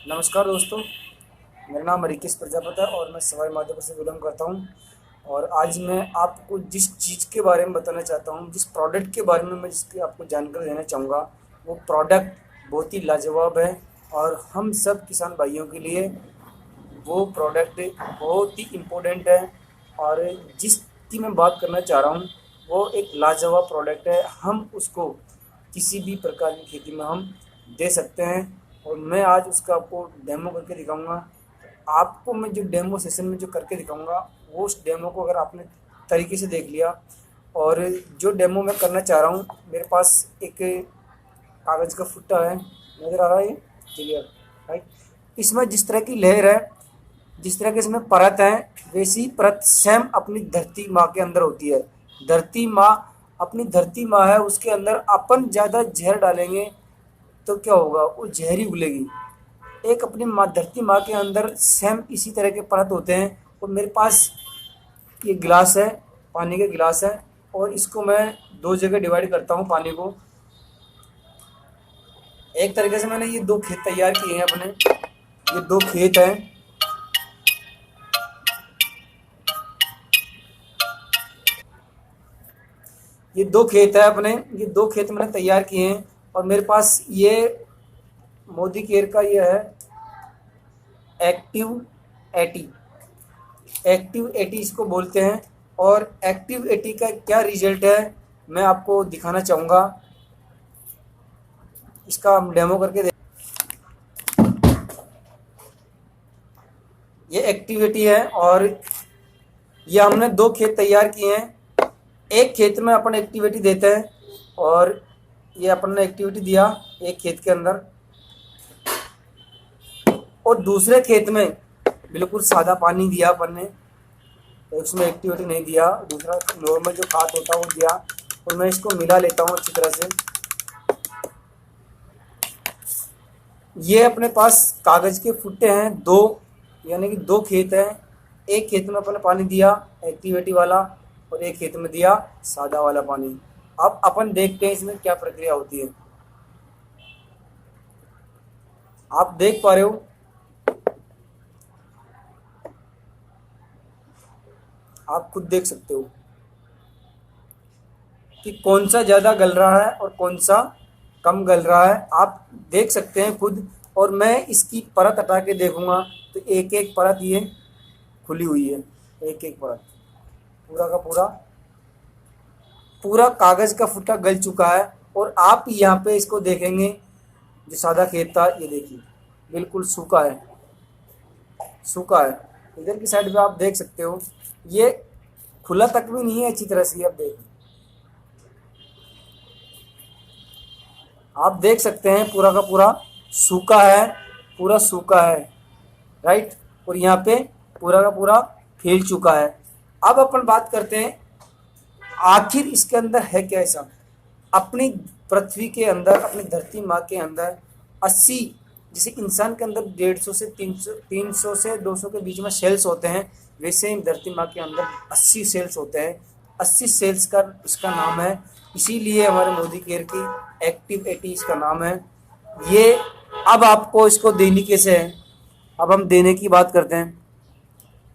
नमस्कार दोस्तों, मेरा नाम रिकेश प्रजापति है और मैं सवाई माधोपुर से बिलोंग करता हूँ। और आज मैं आपको जिस चीज़ के बारे में बताना चाहता हूँ, जिस प्रोडक्ट के बारे में मैं जिसकी आपको जानकारी देना चाहूँगा, वो प्रोडक्ट बहुत ही लाजवाब है। और हम सब किसान भाइयों के लिए वो प्रोडक्ट बहुत ही इम्पोर्टेंट है। और जिसकी मैं बात करना चाह रहा हूँ वो एक लाजवाब प्रोडक्ट है। हम उसको किसी भी प्रकार की खेती में हम दे सकते हैं और मैं आज उसका आपको डेमो करके दिखाऊंगा। आपको मैं जो डेमो सेशन में जो करके दिखाऊंगा, वो उस डेमो को अगर आपने तरीके से देख लिया और जो डेमो मैं करना चाह रहा हूँ, मेरे पास एक कागज़ का फुट्टा है, नज़र आ रहा है ये क्लियर, राइट। इसमें जिस तरह की लहर है, जिस तरह के इसमें परत है, वैसी परत सेम अपनी धरती माँ के अंदर होती है। धरती माँ अपनी धरती माँ है, उसके अंदर अपन ज़्यादा जहर डालेंगे तो क्या होगा, वो जहरी उगलेगी। एक अपनी माँ धरती माँ के अंदर सेम इसी तरह के परत होते हैं। और मेरे पास ये गिलास है, पानी का गिलास है, और इसको मैं दो जगह डिवाइड करता हूँ पानी को। एक तरीके से मैंने ये दो खेत तैयार किए हैं अपने, ये दो खेत हैं। ये दो खेत है अपने, ये दो खेत मैंने तैयार किए हैं। और मेरे पास ये मोदी केयर का ये है एक्टिव 80, एक्टिव 80 इसको बोलते हैं। और एक्टिव 80 का क्या रिजल्ट है मैं आपको दिखाना चाहूँगा। इसका हम डेमो करके दे। ये एक्टिविटी है और ये हमने दो खेत तैयार किए हैं। एक खेत में अपन एक्टिविटी देते हैं और ये अपन ने एक्टिविटी दिया एक खेत के अंदर, और दूसरे खेत में बिल्कुल सादा पानी दिया अपन ने, तो उसमें एक्टिविटी नहीं दिया। दूसरा नॉर्मल जो खाद होता है वो दिया, और मैं इसको मिला लेता हूँ अच्छी तरह से। ये अपने पास कागज़ के फुट्टे हैं दो, यानी कि दो खेत हैं। एक खेत में अपन ने पानी दिया एक्टिविटी वाला और एक खेत में दिया सादा वाला पानी। अब अपन देखते हैं इसमें क्या प्रक्रिया होती है। आप देख पा रहे हो, आप खुद देख सकते हो कि कौन सा ज़्यादा गल रहा है और कौन सा कम गल रहा है, आप देख सकते हैं खुद। और मैं इसकी परत हटा के देखूंगा तो एक एक परत ये खुली हुई है, एक एक परत पूरा का पूरा पूरा कागज़ का फुट्टा गल चुका है। और आप यहाँ पे इसको देखेंगे, जो सादा खेत था ये देखिए बिल्कुल सूखा है, सूखा है। इधर की साइड पे आप देख सकते हो ये खुला तक भी नहीं है अच्छी तरह से। आप देख सकते हैं पूरा का पूरा सूखा है, पूरा सूखा है, राइट। और यहाँ पे पूरा का पूरा फैल चुका है। अब अपन बात करते हैं आखिर इसके अंदर है क्या ऐसा। अपनी पृथ्वी के अंदर, अपनी धरती माँ के अंदर 80, जैसे इंसान के अंदर 150 से 300 से 200 के बीच में सेल्स होते हैं, वैसे ही धरती माँ के अंदर 80 सेल्स होते हैं। 80 सेल्स का इसका नाम है, इसीलिए हमारे मोदी केयर की एक्टिव 80 इसका नाम है ये। अब आपको इसको देनी कैसे है, अब हम देने की बात करते हैं।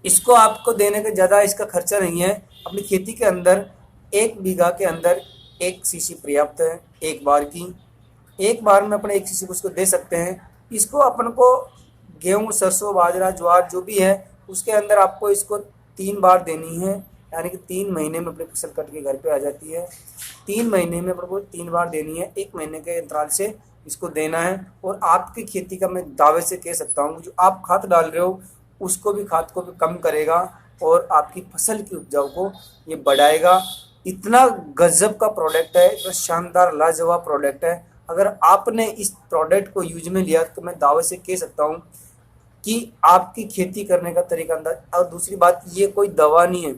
इसको आपको देने का ज़्यादा इसका खर्चा नहीं है। अपनी खेती के अंदर 1 बीघा के अंदर 1 सीसी पर्याप्त है, एक बार की। एक बार में अपने 1 सीसी को उसको दे सकते हैं। इसको अपन को गेहूँ, सरसों, बाजरा, ज्वार जो भी है उसके अंदर आपको इसको 3 बार देनी है, यानी कि 3 महीने में अपनी फसल कट के घर पे आ जाती है। 3 महीने में अपन को 3 बार देनी है, 1 महीने के अंतराल से इसको देना है। और आपकी खेती का मैं दावे से कह सकता हूँ जो आप खाद डाल रहे हो उसको भी, खाद को भी कम करेगा और आपकी फसल की उपजाऊ को ये बढ़ाएगा। इतना गजब का प्रोडक्ट है, इतना शानदार लाजवाब प्रोडक्ट है। अगर आपने इस प्रोडक्ट को यूज में लिया तो मैं दावे से कह सकता हूँ कि आपकी खेती करने का तरीका अंदाज। और दूसरी बात, ये कोई दवा नहीं है।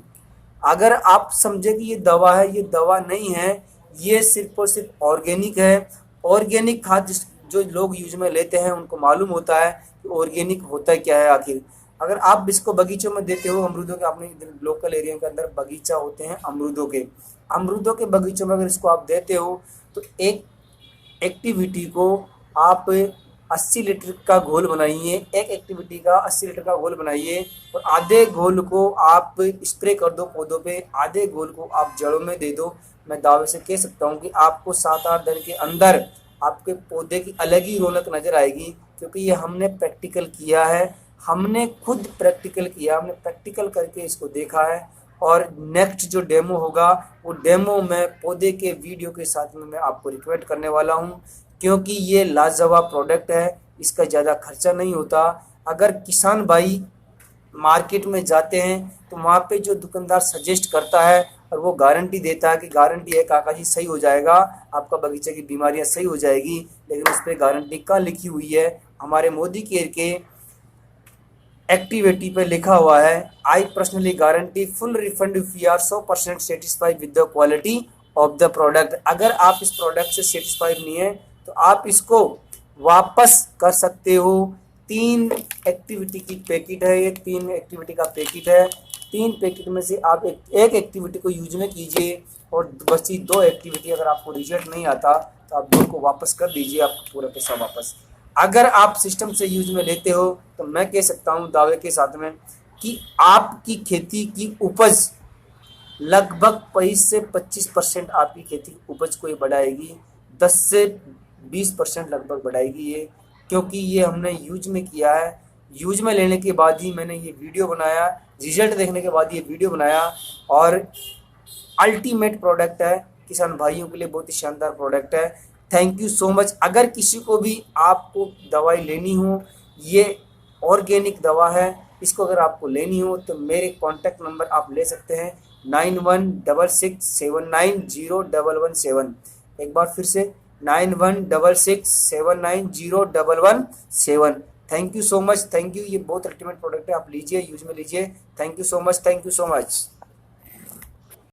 अगर आप समझे कि ये दवा है, ये दवा नहीं है, ये सिर्फ और सिर्फ ऑर्गेनिक है। ऑर्गेनिक खाद जो लोग यूज में लेते हैं उनको मालूम होता है कि ऑर्गेनिक होता है क्या है आखिर। अगर आप इसको बगीचों में देते हो, अमरूदों के, अपने लोकल एरिया के अंदर बगीचा होते हैं अमरूदों के बगीचों में अगर इसको आप देते हो तो एक एक्टिविटी को आप 80 लीटर का घोल बनाइए, एक एक्टिविटी का 80 लीटर का घोल बनाइए और आधे घोल को आप स्प्रे कर दो पौधों पे, आधे घोल को आप जड़ों में दे दो। मैं दावे से कह सकता हूँ कि आपको 7-8 दिन के अंदर आपके पौधे की अलग ही रौनक नज़र आएगी, क्योंकि ये हमने प्रैक्टिकल किया है, हमने खुद प्रैक्टिकल किया, हमने प्रैक्टिकल करके इसको देखा है। और नेक्स्ट जो डेमो होगा वो डेमो मैं पौधे के वीडियो के साथ में मैं आपको रिकमेंड करने वाला हूँ, क्योंकि ये लाजवाब प्रोडक्ट है, इसका ज़्यादा खर्चा नहीं होता। अगर किसान भाई मार्केट में जाते हैं तो वहाँ पे जो दुकानदार सजेस्ट करता है और वो गारंटी देता है कि गारंटी है काका जी सही हो जाएगा, आपका बगीचे की बीमारियाँ सही हो जाएगी, लेकिन उस पर गारंटी कहाँ लिखी हुई है? हमारे मोदी केयर के एक्टिविटी पे लिखा हुआ है, I personally guarantee full refund if you are 100% satisfied with the quality of the product. अगर आप इस प्रोडक्ट से सेटिस्फाइड नहीं है तो आप इसको वापस कर सकते हो। 3 एक्टिविटी की पैकेट है, ये 3 एक्टिविटी का पैकेट है। 3 पैकेट में से आप एक एक्टिविटी को यूज में कीजिए और बची 2 एक्टिविटी अगर आपको रिजल्ट नहीं आता तो आप 2 को वापस कर दीजिए, आपको पूरा पैसा वापस। अगर आप सिस्टम से यूज में लेते हो तो मैं कह सकता हूँ दावे के साथ में कि आपकी खेती की उपज लगभग 25 से 25% आपकी खेती की उपज को ये बढ़ाएगी, 10 से 20% लगभग बढ़ाएगी ये, क्योंकि ये हमने यूज में किया है। यूज में लेने के बाद ही मैंने ये वीडियो बनाया, रिजल्ट देखने के बाद ये वीडियो बनाया और अल्टीमेट प्रोडक्ट है, किसान भाइयों के लिए बहुत ही शानदार प्रोडक्ट है। Thank you so much. अगर किसी को भी आपको दवाई लेनी हो, ये ऑर्गेनिक दवा है, इसको अगर आपको लेनी हो तो मेरे कॉन्टैक्ट नंबर आप ले सकते हैं 9166790117। एक बार फिर से 9166790117। Thank you so much, thank you. ये बहुत अल्टीमेट प्रोडक्ट है, आप लीजिए, यूज में लीजिए। Thank you so much, thank you so much.